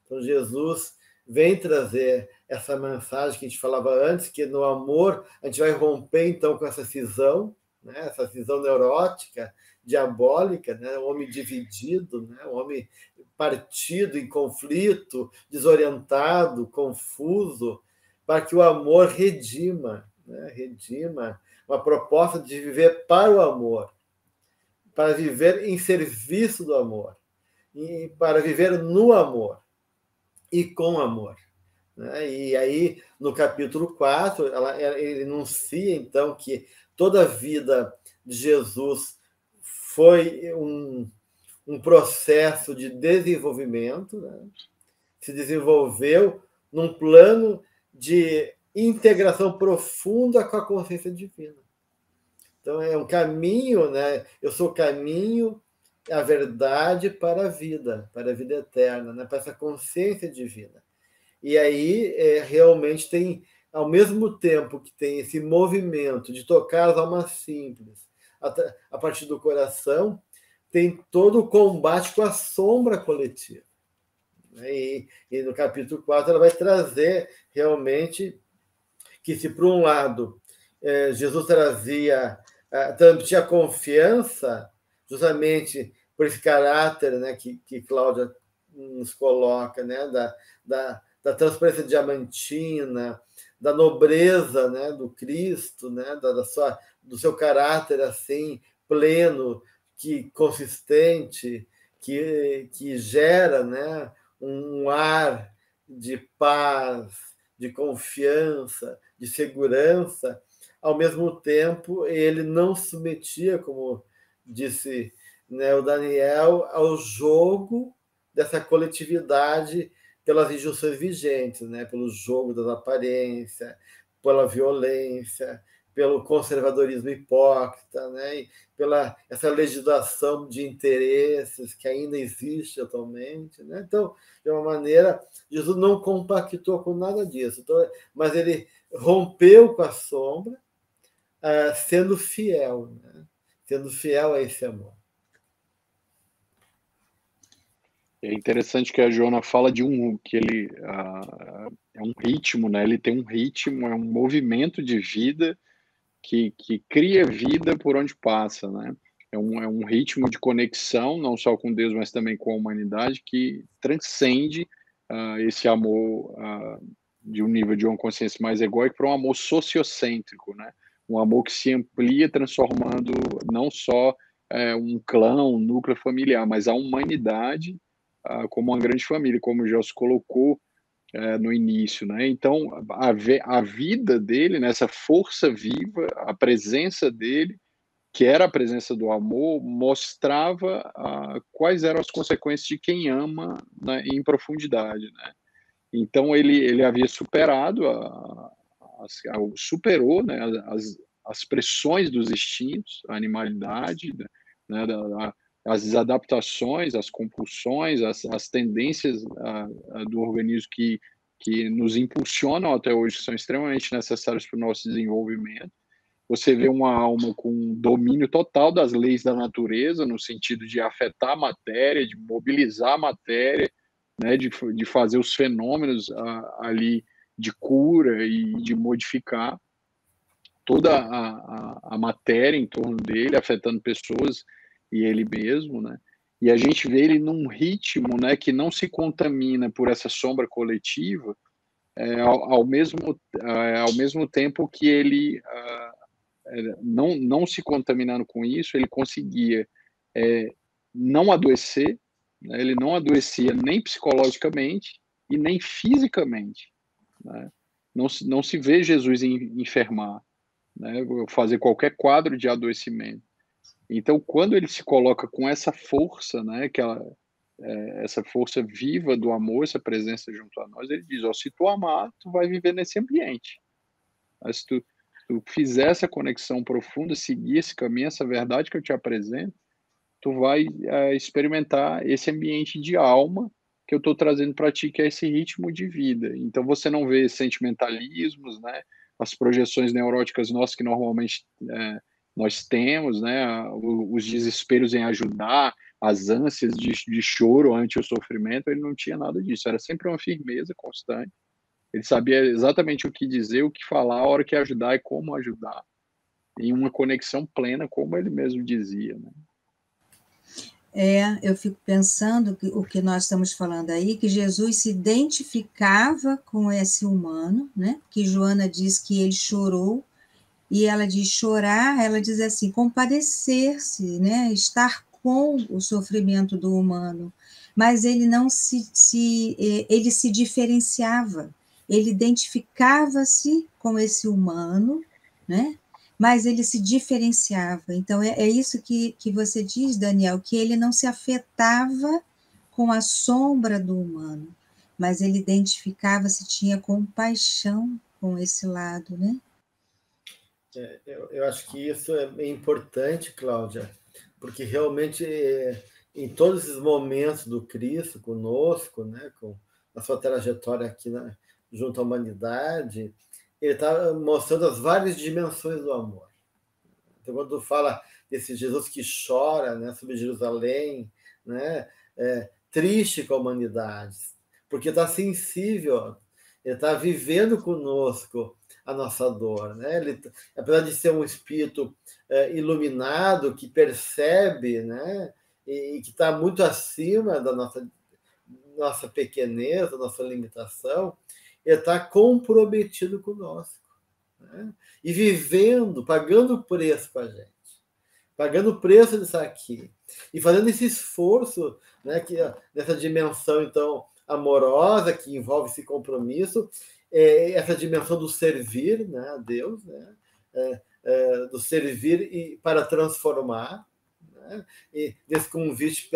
Então, Jesus vem trazer essa mensagem que a gente falava antes, que no amor a gente vai romper, então, com essa cisão, né? Essa cisão neurótica, diabólica, né? O homem dividido, né? O homem partido, em conflito, desorientado, confuso, para que o amor redima, né? Redima uma proposta de viver para o amor, para viver em serviço do amor, e para viver no amor e com amor. Né? E aí, no capítulo 4, ele enuncia, então, que toda a vida de Jesus foi um processo de desenvolvimento, né? Se desenvolveu num plano de integração profunda com a consciência divina. Então, é um caminho, né? Eu sou o caminho, a verdade para a vida eterna, né? Para essa consciência divina. E aí, realmente tem, ao mesmo tempo que tem esse movimento de tocar as almas simples a partir do coração, tem todo o combate com a sombra coletiva. E no capítulo 4 ela vai trazer realmente que, se por um lado Jesus transmitia confiança, justamente por esse caráter, né, que Cláudia nos coloca, né, da transparência diamantina, da nobreza, né, do Cristo, né, do seu caráter assim pleno, consistente, que gera, né, um ar de paz, de confiança, de segurança, ao mesmo tempo ele não submetia, como disse, né, o Daniel, ao jogo dessa coletividade pelas injunções vigentes, né, pelo jogo das aparências, pela violência, pelo conservadorismo hipócrita, né, e pela essa legislação de interesses que ainda existe atualmente, né? Então, de uma maneira, Jesus não compactou com nada disso, então, mas ele rompeu com a sombra, sendo fiel, né? Sendo fiel a esse amor. É interessante que a Joana fala de que ele é um ritmo, né? Ele tem um ritmo, é um movimento de vida que cria vida por onde passa, né? É um ritmo de conexão, não só com Deus, mas também com a humanidade, que transcende esse amor de um nível de uma consciência mais egóica para um amor sociocêntrico, né? Um amor que se amplia, transformando não só um clã, um núcleo familiar, mas a humanidade como uma grande família, como já se colocou no início, né? Então, a vida dele, nessa força viva, a presença dele, que era a presença do amor, mostrava quais eram as consequências de quem ama, né, em profundidade, né? Então, ele havia superado, superou, né, as pressões dos instintos, a animalidade, né, as adaptações, as compulsões, as tendências do organismo que nos impulsionam até hoje, que são extremamente necessárias para o nosso desenvolvimento. Você vê uma alma com domínio total das leis da natureza, no sentido de afetar a matéria, de mobilizar a matéria, né, de fazer os fenômenos ali de cura e de modificar toda a matéria em torno dele, afetando pessoas e ele mesmo, né? E a gente vê ele num ritmo, né, que não se contamina por essa sombra coletiva, ao mesmo tempo que ele, não se contaminando com isso, ele conseguia não adoecer, né? Ele não adoecia nem psicologicamente e nem fisicamente, né? Não se vê Jesus enfermar, né? Fazer qualquer quadro de adoecimento. Então, quando ele se coloca com essa força, né, essa força viva do amor, essa presença junto a nós, ele diz: ó, se tu amar, tu vai viver nesse ambiente. Mas se tu fizer essa conexão profunda, seguir esse caminho, essa verdade que eu te apresento, tu vai experimentar esse ambiente de alma que eu estou trazendo para ti, que é esse ritmo de vida. Então, você não vê sentimentalismos, né, as projeções neuróticas nossas que normalmente nós temos, né, os desesperos em ajudar, as ânsias de choro ante o sofrimento, ele não tinha nada disso, era sempre uma firmeza constante. Ele sabia exatamente o que dizer, o que falar, a hora que ajudar e como ajudar, em uma conexão plena, como ele mesmo dizia, né? Eu fico pensando que o que nós estamos falando aí, que Jesus se identificava com esse humano, né? Que Joana diz que ele chorou, e ela diz chorar, ela diz assim, compadecer-se, né? Estar com o sofrimento do humano, mas ele não ele se diferenciava, ele identificava-se com esse humano, né? Mas ele se diferenciava. Então, é isso que você diz, Daniel, que ele não se afetava com a sombra do humano, mas ele identificava-se, tinha compaixão com esse lado, né? Eu acho que isso é bem importante, Cláudia, porque realmente em todos esses momentos do Cristo conosco, né, com a sua trajetória aqui junto à humanidade, ele está mostrando as várias dimensões do amor. Então, quando fala desse Jesus que chora, né, sobre Jerusalém, né, triste com a humanidade, porque está sensível, ele está vivendo conosco a nossa dor, né? Ele, apesar de ser um espírito iluminado, que percebe, né, e que está muito acima da nossa pequenez, da nossa limitação, ele está comprometido conosco, né? E vivendo, pagando o preço com a gente, pagando o preço disso aqui, e fazendo esse esforço, né, nessa dimensão, então, amorosa, que envolve esse compromisso, essa dimensão do servir, né, a Deus, né, do servir e para transformar, né, e desse convite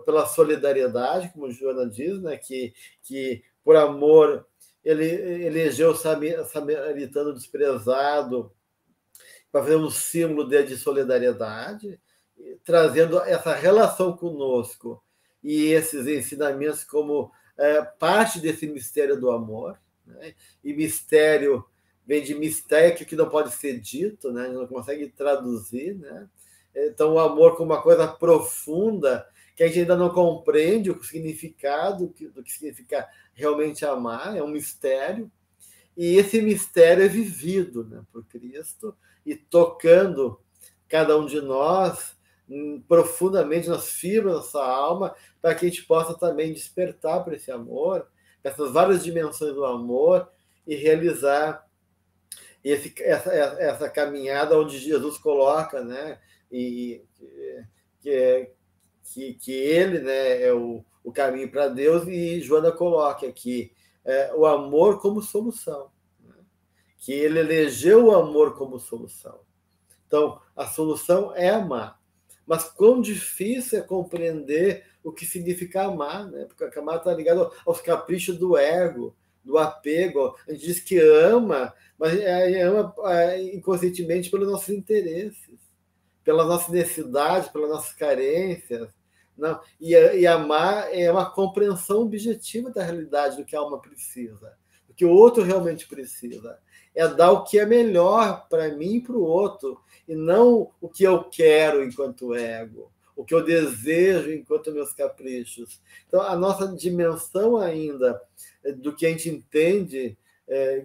pela solidariedade, como Joana diz, né, que por amor ele elegeu o samaritano desprezado para fazer um símbolo de solidariedade, trazendo essa relação conosco e esses ensinamentos como parte desse mistério do amor, né? E mistério vem de mistério que não pode ser dito, né? A gente não consegue traduzir, né? Então, o amor como uma coisa profunda que a gente ainda não compreende o significado do que significa realmente amar, é um mistério, e esse mistério é vivido, né, por Cristo e tocando cada um de nós profundamente nas fibras da nossa alma, para que a gente possa também despertar para esse amor, essas várias dimensões do amor, e realizar essa caminhada onde Jesus coloca, né, e que ele, né, é o caminho para Deus, e Joana coloca aqui o amor como solução, né, que ele elegeu o amor como solução. Então, a solução é amar. Mas quão difícil é compreender o que significa amar, né? Porque amar está ligado aos caprichos do ego, do apego. A gente diz que ama, mas ama inconscientemente pelos nossos interesses, pelas nossas necessidades, pelas nossas carências. Não? E amar é uma compreensão objetiva da realidade do que a alma precisa, do que o outro realmente precisa. É dar o que é melhor para mim e para o outro, e não o que eu quero enquanto ego, o que eu desejo enquanto meus caprichos. Então, a nossa dimensão ainda do que a gente entende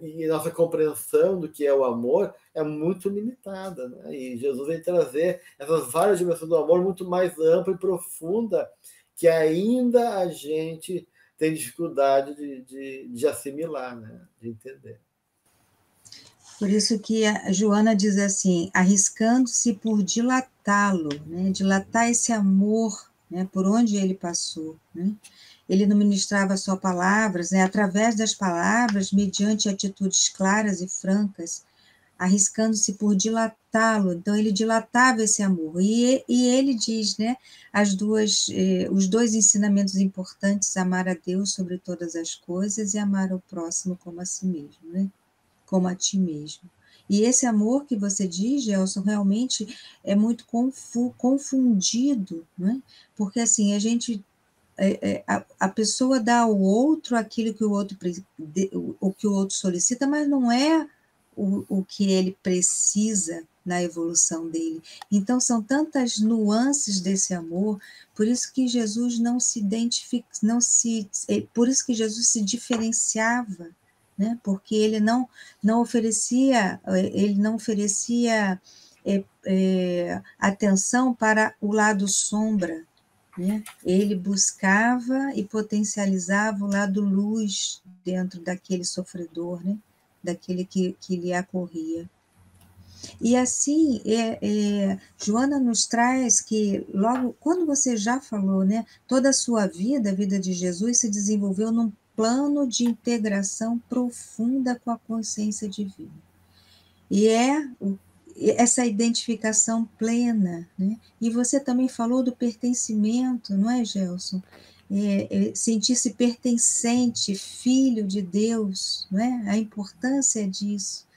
e nossa compreensão do que é o amor é muito limitada, né? E Jesus vem trazer essas várias dimensões do amor muito mais ampla e profunda, que ainda a gente tem dificuldade de assimilar, né? De entender. Por isso que a Joana diz assim, arriscando-se por dilatá-lo, né? Dilatar esse amor, né? Por onde ele passou, né? Ele não ministrava só palavras, né? Através das palavras, mediante atitudes claras e francas, arriscando-se por dilatá-lo. Então, ele dilatava esse amor. E ele diz, né? Os dois ensinamentos importantes, amar a Deus sobre todas as coisas e amar o próximo como a si mesmo, né? Como a ti mesmo. E esse amor que você diz, Gelson, realmente é muito confundido, né? Porque assim, a pessoa dá ao outro aquilo que o outro solicita, mas não é o que ele precisa na evolução dele. Então, são tantas nuances desse amor, por isso que Jesus não se identifica, por isso que Jesus se diferenciava, né? Porque ele não oferecia atenção para o lado sombra, né? Ele buscava e potencializava o lado luz dentro daquele sofredor, né? Daquele que lhe acorria. E assim, Joana nos traz que, logo, quando você já falou, né, toda a sua vida, a vida de Jesus, se desenvolveu num plano de integração profunda com a consciência divina. E essa identificação plena, né? E você também falou do pertencimento, não é, Gelson? Sentir-se pertencente, filho de Deus, não é? A importância disso.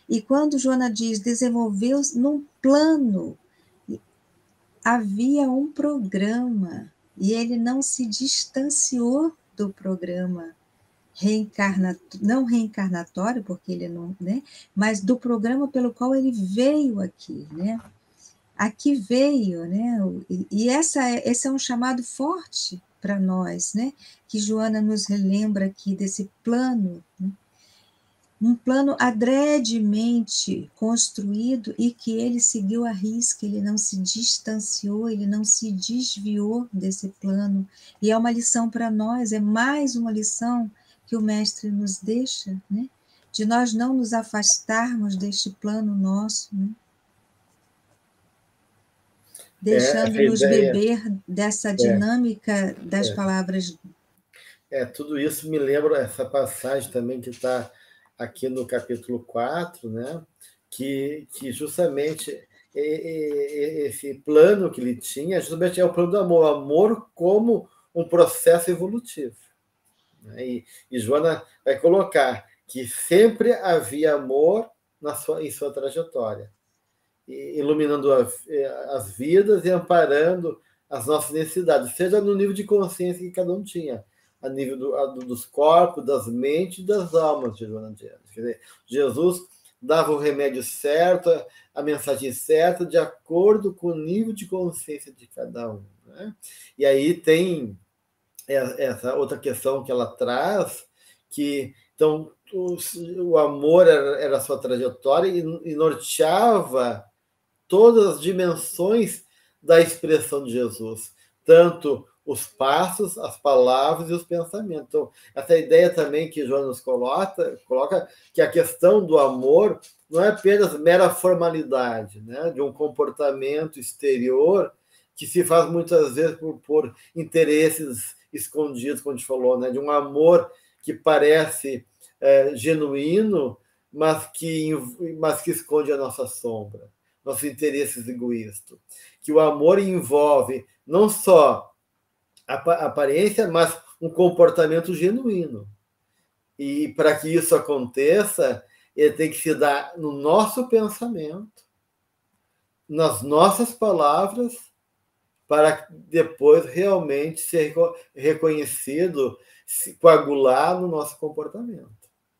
E quando Joana diz desenvolveu-se num plano, havia um programa, e ele não se distanciou do programa não reencarnatório, porque ele não, né? Mas do programa pelo qual ele veio aqui, né? Aqui veio, né? E esse é um chamado forte para nós, né? Que Joana nos relembra aqui desse plano, né? Um plano adredemente construído e que ele seguiu à risca, ele não se distanciou, ele não se desviou desse plano. E é uma lição para nós, é mais uma lição que o Mestre nos deixa, né? De nós não nos afastarmos deste plano nosso, né? Deixando-nos beber dessa dinâmica das palavras Tudo isso me lembra essa passagem também que está aqui no capítulo 4, né? Que justamente esse plano que ele tinha, justamente é o plano do amor, o amor como um processo evolutivo. Né? E Joana vai colocar que sempre havia amor em sua trajetória, iluminando as vidas e amparando as nossas necessidades, seja no nível de consciência que cada um tinha, a nível dos corpos, das mentes e das almas de Joana de Ângeles. Quer dizer, Jesus dava o remédio certo, a mensagem certa, de acordo com o nível de consciência de cada um. Né? E aí tem essa outra questão que ela traz, que então o amor era a sua trajetória e norteava todas as dimensões da expressão de Jesus, tanto os passos, as palavras e os pensamentos. Então, essa ideia também que João nos coloca que a questão do amor não é apenas mera formalidade, né, de um comportamento exterior que se faz muitas vezes por interesses escondidos, como a gente falou, né, de um amor que parece genuíno, mas que esconde a nossa sombra, nossos interesses egoístas. Que o amor envolve não só a aparência, mas um comportamento genuíno. E para que isso aconteça, ele tem que se dar no nosso pensamento, nas nossas palavras, para depois realmente ser reconhecido, se coagular no nosso comportamento.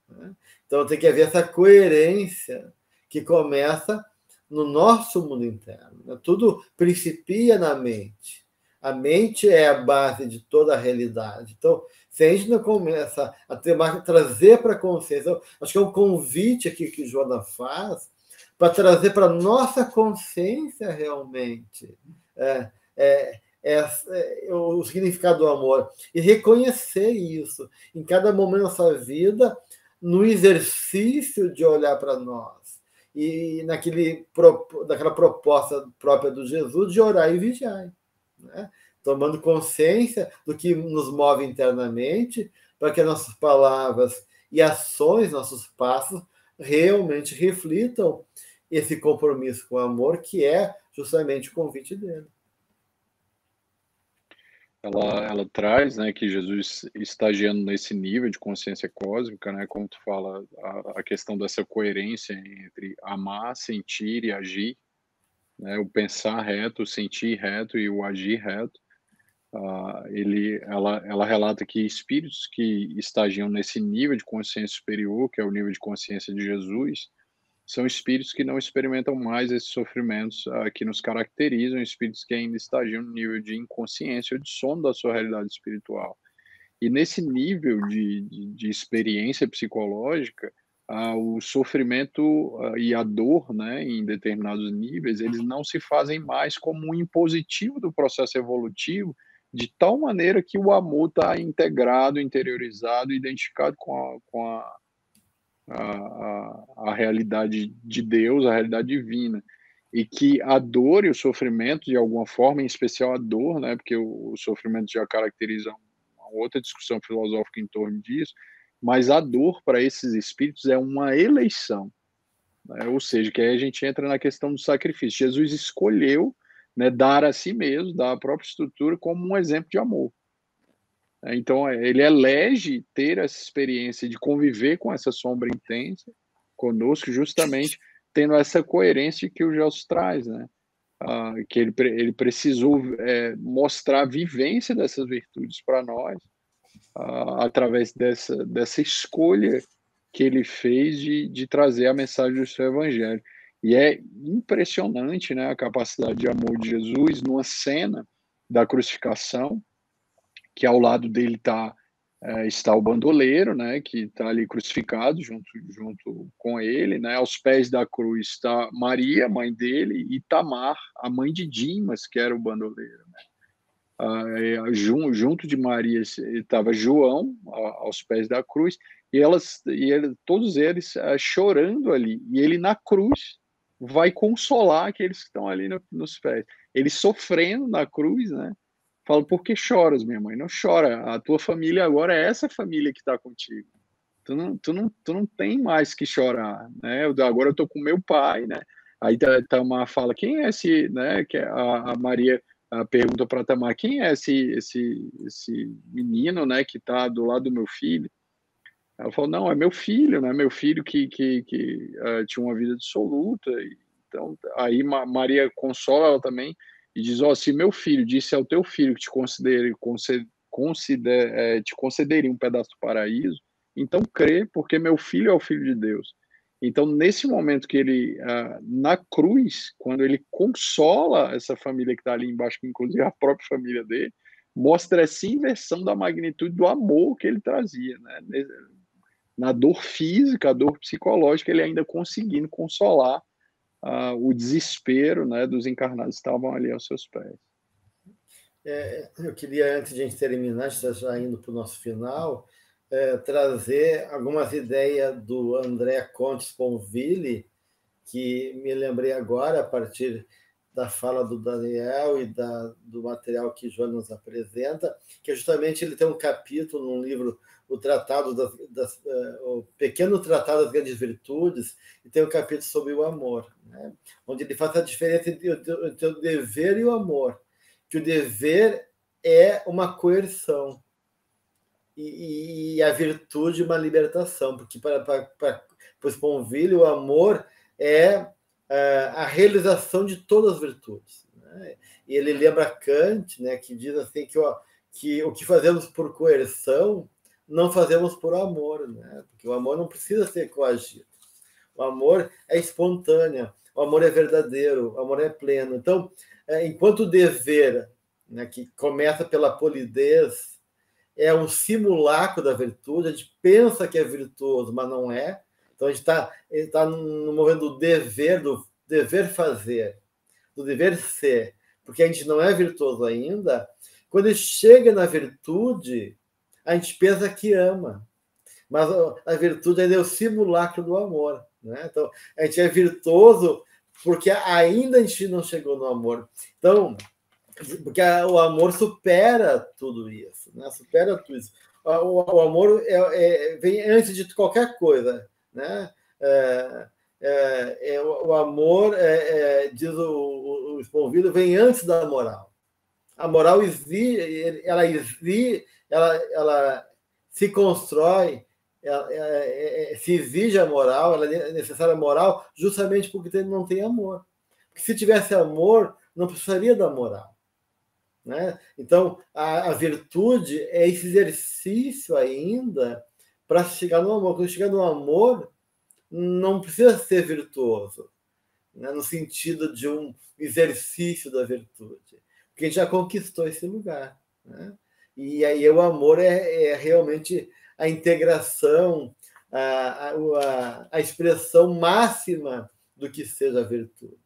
Né? Então tem que haver essa coerência que começa no nosso mundo interno. Né? Tudo principia na mente. A mente é a base de toda a realidade. Então, se a gente não começa a trazer para a consciência, acho que é um convite aqui que Joana faz, para trazer para a nossa consciência realmente o significado do amor e reconhecer isso em cada momento da nossa vida, no exercício de olhar para nós e naquela proposta própria do Jesus de orar e vigiar, né? Tomando consciência do que nos move internamente, para que nossas palavras e ações, nossos passos, realmente reflitam esse compromisso com o amor, que é justamente o convite dele. Ela traz, né, que Jesus estagiando nesse nível de consciência cósmica, né, como tu fala, a questão dessa coerência entre amar, sentir e agir, né, o pensar reto, o sentir reto e o agir reto. Ela relata que espíritos que estagiam nesse nível de consciência superior, que é o nível de consciência de Jesus, são espíritos que não experimentam mais esses sofrimentos que nos caracterizam, espíritos que ainda estagiam no nível de inconsciência ou de sono da sua realidade espiritual. E nesse nível de experiência psicológica, o sofrimento e a dor, né, em determinados níveis, eles não se fazem mais como um impositivo do processo evolutivo, de tal maneira que o amor está integrado, interiorizado, identificado a realidade de Deus, a realidade divina. E que a dor e o sofrimento, de alguma forma, em especial a dor, né, porque o sofrimento já caracteriza uma outra discussão filosófica em torno disso, mas a dor para esses espíritos é uma eleição, né? Ou seja, que aí a gente entra na questão do sacrifício. Jesus escolheu, né, dar a si mesmo, dar a própria estrutura como um exemplo de amor. Então, ele elege ter essa experiência de conviver com essa sombra intensa conosco, justamente tendo essa coerência que o Gelson traz, né? Que ele precisou mostrar a vivência dessas virtudes para nós, através dessa escolha que ele fez de trazer a mensagem do seu evangelho. E é impressionante, né, a capacidade de amor de Jesus numa cena da crucificação, que ao lado dele está o bandoleiro, né, que está ali crucificado junto com ele, né, aos pés da cruz está Maria, mãe dele, e Tamar, a mãe de Dimas, que era o bandoleiro, né. Junto de Maria estava João, aos pés da cruz, todos eles chorando ali, e ele na cruz vai consolar aqueles que estão ali nos pés. Ele sofrendo na cruz, né, Falo, por que choras, minha mãe? Não chora, a tua família agora é essa família que está contigo. Tu não tem mais que chorar, né? Agora eu tô com meu pai, né? Aí Tamar fala, quem é esse, né? Que a Maria pergunta para Tamar, quem é esse menino, né? Que está do lado do meu filho? Ela falou, não, é meu filho, né? Meu filho que tinha uma vida dissoluta. Então, aí Maria consola ela também e diz, ó, se meu filho disse ao teu filho que te concederia um pedaço do paraíso, então crê, porque meu filho é o filho de Deus. Então, nesse momento que ele, na cruz, quando ele consola essa família que está ali embaixo, que inclusive é a própria família dele, mostra essa inversão da magnitude do amor que ele trazia, né? Na dor física, a dor psicológica, ele ainda conseguindo consolar o desespero, né, dos encarnados que estavam ali aos seus pés. Eu queria, antes de a gente terminar, está já indo para o nosso final, trazer algumas ideias do André Comte Sponville, que me lembrei agora, a partir da fala do Daniel e do material que João nos apresenta, que justamente ele tem um capítulo num livro, o Pequeno Tratado das Grandes Virtudes, e tem um capítulo sobre o amor, né? Onde ele faz a diferença entre o dever e o amor, que o dever é uma coerção e a virtude uma libertação, porque para o Sponville o amor é a realização de todas as virtudes, né? E ele lembra Kant, né, que diz assim que o que fazemos por coerção não fazemos por amor, né? Porque o amor não precisa ser coagido. O amor é espontâneo, o amor é verdadeiro, o amor é pleno. Então, enquanto o dever, né, que começa pela polidez, é um simulacro da virtude, a gente pensa que é virtuoso, mas não é. Então, a gente está no movimento do dever fazer, do dever ser, porque a gente não é virtuoso ainda. Quando ele chega na virtude, a gente pensa que ama, mas a virtude ainda é o simulacro do amor, né? Então, a gente é virtuoso porque ainda a gente não chegou no amor. Então, porque o amor supera tudo isso, né? Supera tudo isso. O amor vem antes de qualquer coisa, né? O amor, diz o Sponville, vem antes da moral. A moral exige, ela se constrói, se exige a moral, ela é necessária a moral, justamente porque não tem amor. Porque se tivesse amor, não precisaria da moral, né? Então, a virtude é esse exercício ainda para chegar no amor. Quando chegar no amor, não precisa ser virtuoso, né? No sentido de um exercício da virtude, porque a gente já conquistou esse lugar, né? E aí o amor é realmente a integração, a expressão máxima do que seja a virtude.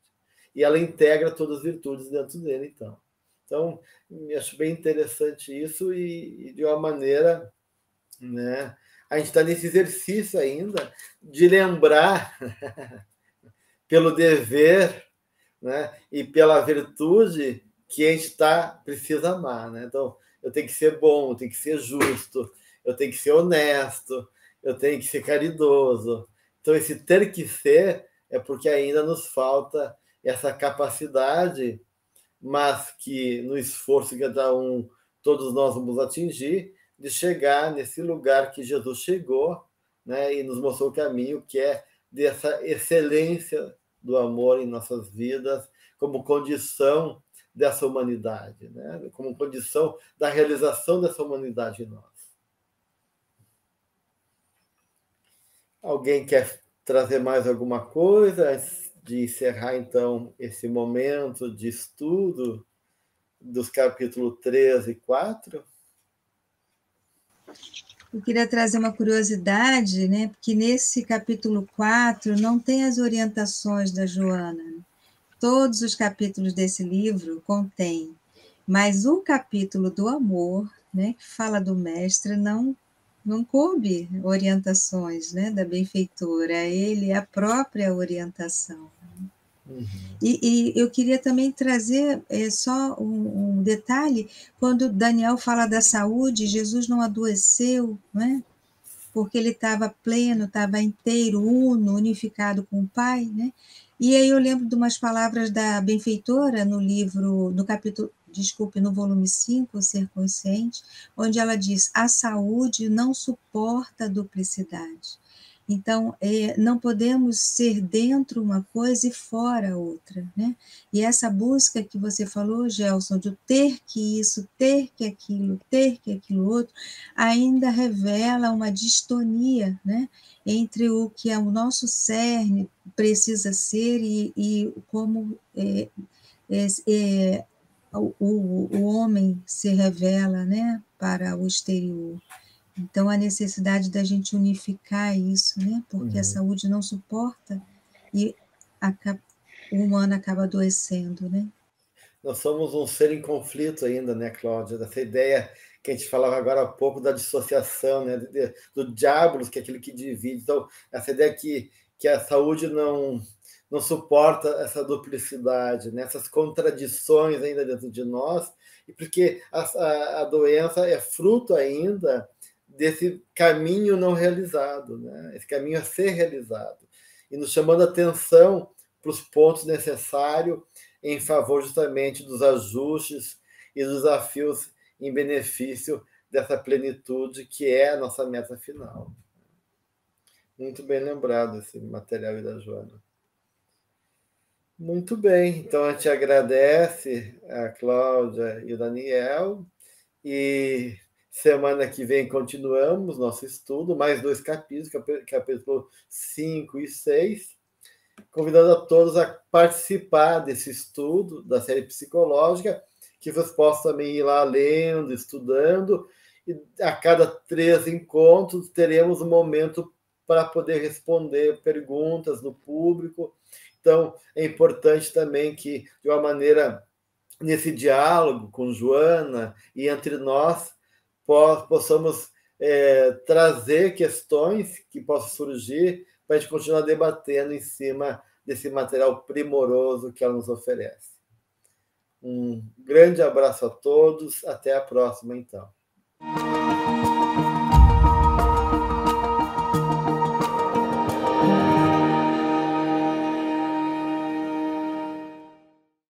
E ela integra todas as virtudes dentro dele, então. Então, acho bem interessante isso e de uma maneira, né, a gente está nesse exercício ainda de lembrar, pelo dever, né, e pela virtude, que a gente precisa amar, né? Então, eu tenho que ser bom, eu tenho que ser justo, eu tenho que ser honesto, eu tenho que ser caridoso. Então, esse ter que ser é porque ainda nos falta essa capacidade, mas que no esforço que cada um, todos nós vamos atingir, de chegar nesse lugar que Jesus chegou, né, e nos mostrou o caminho, que é dessa excelência do amor em nossas vidas, como condição dessa humanidade, né, como condição da realização dessa humanidade em nós. Alguém quer trazer mais alguma coisa antes de encerrar, então, esse momento de estudo dos capítulos 3 e 4? Eu queria trazer uma curiosidade, né? Porque nesse capítulo 4 não tem as orientações da Joana. Todos os capítulos desse livro contêm, mas o capítulo do amor, né, que fala do mestre, não coube orientações, né, da benfeitora, ele é a própria orientação. Uhum. E eu queria também trazer só detalhe, quando Daniel fala da saúde, Jesus não adoeceu, não é? Porque ele estava pleno, estava inteiro, uno, unificado com o Pai, né? E aí eu lembro de umas palavras da benfeitora no livro, no capítulo, desculpe, no volume 5, Ser Consciente, onde ela diz: a saúde não suporta duplicidade. Então, não podemos ser dentro uma coisa e fora outra, né? E essa busca que você falou, Gelson, de ter que isso, ter que aquilo outro, ainda revela uma distonia, né? Entre o que é o nosso cerne precisa ser e como o homem se revela, né? Para o exterior. Então, a necessidade da gente unificar isso, né? Porque a saúde não suporta e o humano acaba adoecendo, né? Nós somos um ser em conflito ainda, né, Cláudia? Dessa ideia que a gente falava agora há pouco da dissociação, né? Do diabolos, que é aquele que divide. Então, essa ideia que a saúde não suporta essa duplicidade, né? Essas contradições ainda dentro de nós, e porque a doença é fruto ainda desse caminho não realizado, né? Esse caminho a ser realizado, e nos chamando a atenção para os pontos necessários em favor justamente dos ajustes e dos desafios em benefício dessa plenitude que é a nossa meta final. Muito bem lembrado esse material aí da Joana. Muito bem, então a gente agradece a Cláudia e o Daniel, e semana que vem continuamos nosso estudo, mais 2 capítulos, capítulo 5 e 6, convidando a todos a participar desse estudo da série psicológica, que vocês possam também ir lá lendo, estudando, e a cada 3 encontros teremos um momento para poder responder perguntas do público. Então, é importante também que, de uma maneira, nesse diálogo com Joana e entre nós, possamos trazer questões que possam surgir para a gente continuar debatendo em cima desse material primoroso que ela nos oferece. Um grande abraço a todos, até a próxima, então.